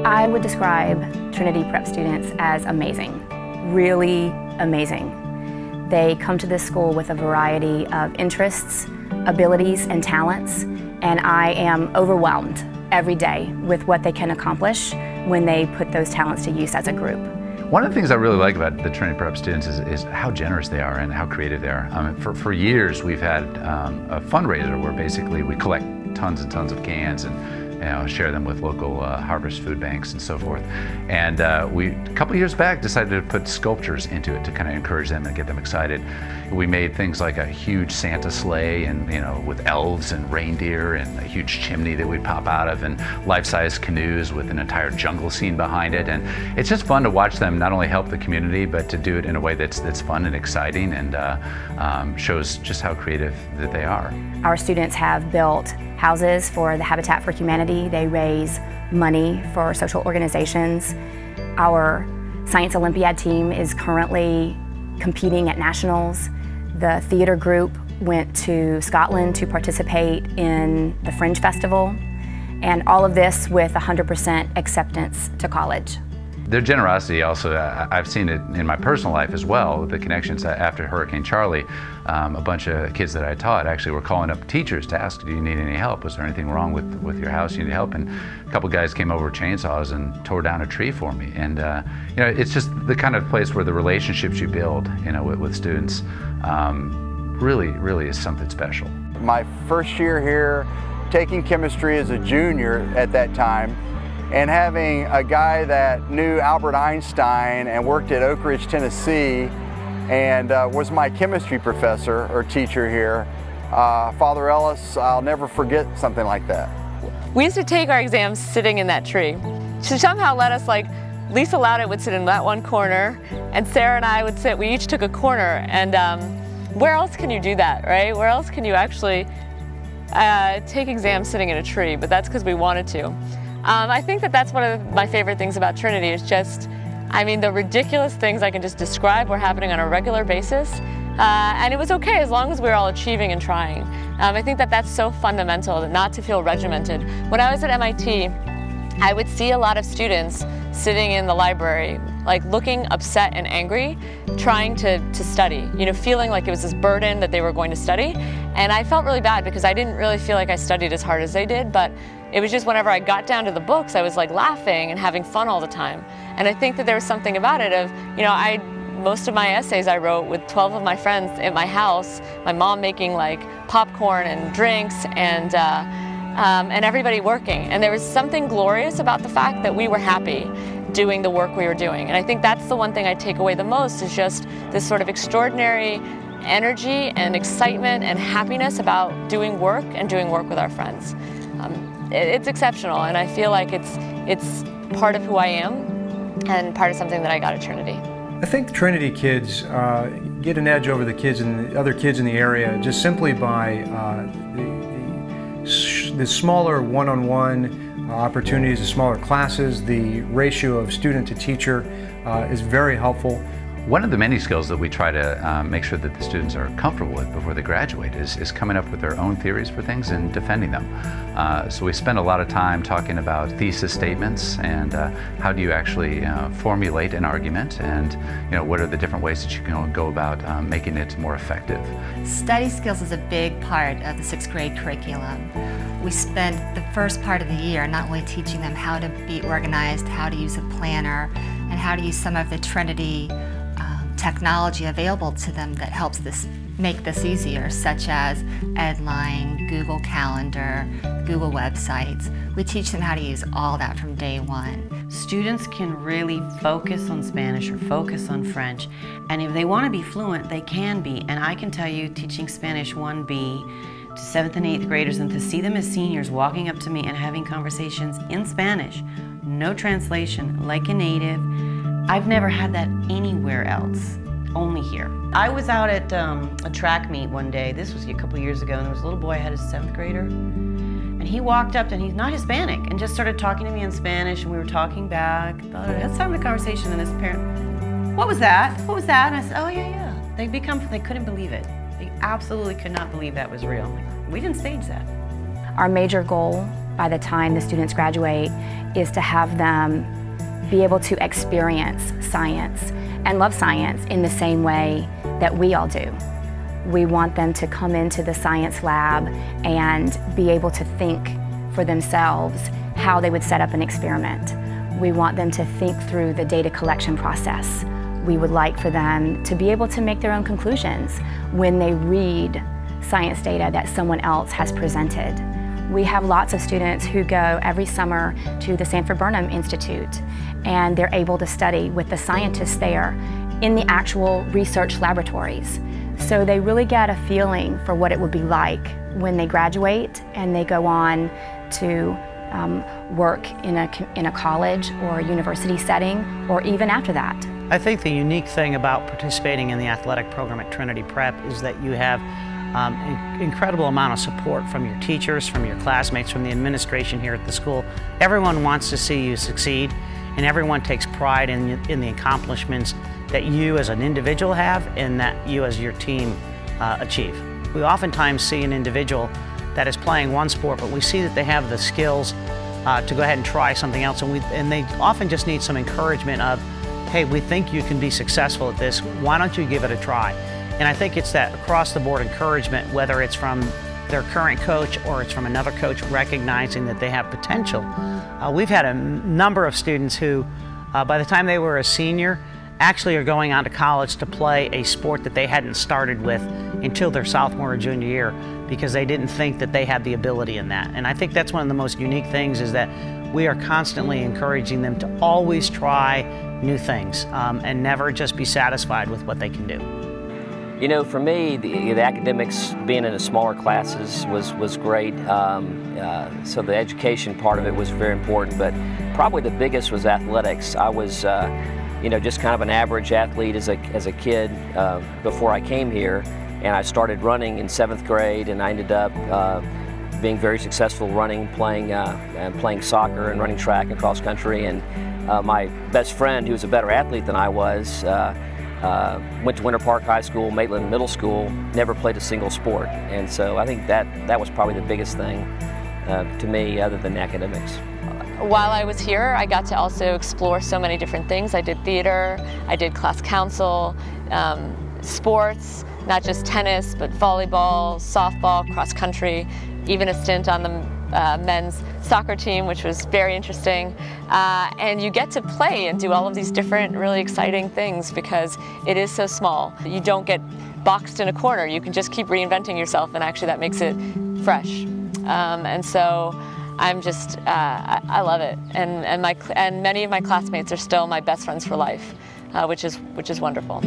I would describe Trinity Prep students as amazing, really amazing. They come to this school with a variety of interests, abilities, and talents, and I am overwhelmed every day with what they can accomplish when they put those talents to use as a group. One of the things I really like about the Trinity Prep students is how generous they are and how creative they are. For years we've had a fundraiser where basically we collect tons and tons of cans and share them with local harvest food banks and so forth. And we, a couple of years back, decided to put sculptures into it to kind of encourage them and get them excited. We made things like a huge Santa sleigh and with elves and reindeer and a huge chimney that we'd pop out of and life-size canoes with an entire jungle scene behind it. And it's just fun to watch them not only help the community, but to do it in a way that's fun and exciting and shows just how creative that they are. Our students have built houses for the Habitat for Humanity. They raise money for social organizations. Our Science Olympiad team is currently competing at nationals. The theater group went to Scotland to participate in the Fringe Festival, and all of this with 100% acceptance to college. Their generosity also, I've seen it in my personal life as well, the connections. After Hurricane Charlie, a bunch of kids that I taught actually were calling up teachers to ask, do you need any help? Was there anything wrong with your house? You need help? And a couple guys came over with chainsaws and tore down a tree for me. And it's just the kind of place where the relationships you build with students really is something special. My first year here, taking chemistry as a junior at that time, and having a guy that knew Albert Einstein and worked at Oak Ridge, Tennessee, and was my chemistry professor or teacher here, Father Ellis, I'll never forget something like that. We used to take our exams sitting in that tree. She somehow let us, Lisa Loudit would sit in that one corner, and Sarah and I would sit, we each took a corner, and where else can you do that, right? Where else can you actually take exams sitting in a tree? But that's because we wanted to. I think that's one of my favorite things about Trinity is just, the ridiculous things I can just describe were happening on a regular basis. And it was okay as long as we were all achieving and trying. I think that's so fundamental, not to feel regimented. When I was at MIT, I would see a lot of students sitting in the library, looking upset and angry, trying to study, feeling like it was this burden that they were going to study. And I felt really bad because I didn't really feel like I studied as hard as they did, but it was just whenever I got down to the books, I was laughing and having fun all the time. And I think that there was something about it of, most of my essays I wrote with 12 of my friends at my house, my mom making popcorn and drinks and everybody working. And there was something glorious about the fact that we were happy doing the work we were doing. And I think that's the one thing I take away the most is just this sort of extraordinary energy and excitement and happiness about doing work and doing work with our friends. It's exceptional, and I feel like it's part of who I am and part of something that I got at Trinity. I think the Trinity kids get an edge over the kids and the other kids in the area just simply by the smaller one-on-one opportunities, the smaller classes. The ratio of student to teacher is very helpful. One of the many skills that we try to make sure that the students are comfortable with before they graduate is coming up with their own theories for things and defending them. So we spend a lot of time talking about thesis statements and how do you actually formulate an argument, and what are the different ways that you can go about making it more effective. Study skills is a big part of the 6th grade curriculum. We spend the first part of the year not only teaching them how to be organized, how to use a planner, and how to use some of the Trinity technology available to them that helps make this easier, such as Edline, Google Calendar, Google websites. We teach them how to use all that from day one. Students can really focus on Spanish or focus on French, and if they want to be fluent, they can be. And I can tell you, teaching Spanish 1B to 7th and 8th graders, and to see them as seniors walking up to me and having conversations in Spanish, no translation, like a native, I've never had that anywhere else, only here. I was out at a track meet one day, this was a couple years ago, and there was a little boy, I had a 7th grader, and he walked up, and he's not Hispanic, and just started talking to me in Spanish, and we were talking back. Let's have a conversation, and this parent, what was that? What was that? And I said, oh yeah. They couldn't believe it. They absolutely could not believe that was real. We didn't stage that. Our major goal by the time the students graduate is to have them be able to experience science and love science in the same way that we all do. We want them to come into the science lab and be able to think for themselves how they would set up an experiment. We want them to think through the data collection process. We would like for them to be able to make their own conclusions when they read science data that someone else has presented. We have lots of students who go every summer to the Sanford Burnham Institute, and they're able to study with the scientists there in the actual research laboratories. So they really get a feeling for what it would be like when they graduate and they go on to work in a college or a university setting, or even after that. I think the unique thing about participating in the athletic program at Trinity Prep is that you have an incredible amount of support from your teachers, from your classmates, from the administration here at the school. Everyone wants to see you succeed, and everyone takes pride in the accomplishments that you as an individual have and that you as your team achieve. We oftentimes see an individual that is playing one sport, but we see that they have the skills to go ahead and try something else, and they often just need some encouragement of, hey, we think you can be successful at this, why don't you give it a try? And I think it's that across-the-board encouragement, whether it's from their current coach or it's from another coach recognizing that they have potential. We've had a number of students who, by the time they were a senior, actually are going on to college to play a sport that they hadn't started with until their sophomore or junior year because they didn't think that they had the ability in that. And I think that's one of the most unique things, is that we are constantly encouraging them to always try new things and never just be satisfied with what they can do. You know, for me, the academics, being in the smaller classes was great. So the education part of it was very important, but probably the biggest was athletics. I was, you know, just kind of an average athlete as a kid before I came here, and I started running in 7th grade, and I ended up being very successful running, playing soccer and running track and cross country. And my best friend, who was a better athlete than I was, went to Winter Park High School, Maitland Middle School, never played a single sport. And so I think that was probably the biggest thing to me, other than academics. While I was here, I got to also explore so many different things. I did theater, I did class council, sports, not just tennis, but volleyball, softball, cross country, even a stint on the men's soccer team, which was very interesting. And you get to play and do all of these different really exciting things because it is so small. You don't get boxed in a corner. You can just keep reinventing yourself, and actually that makes it fresh. And so I'm just, I love it. And many of my classmates are still my best friends for life, which is wonderful.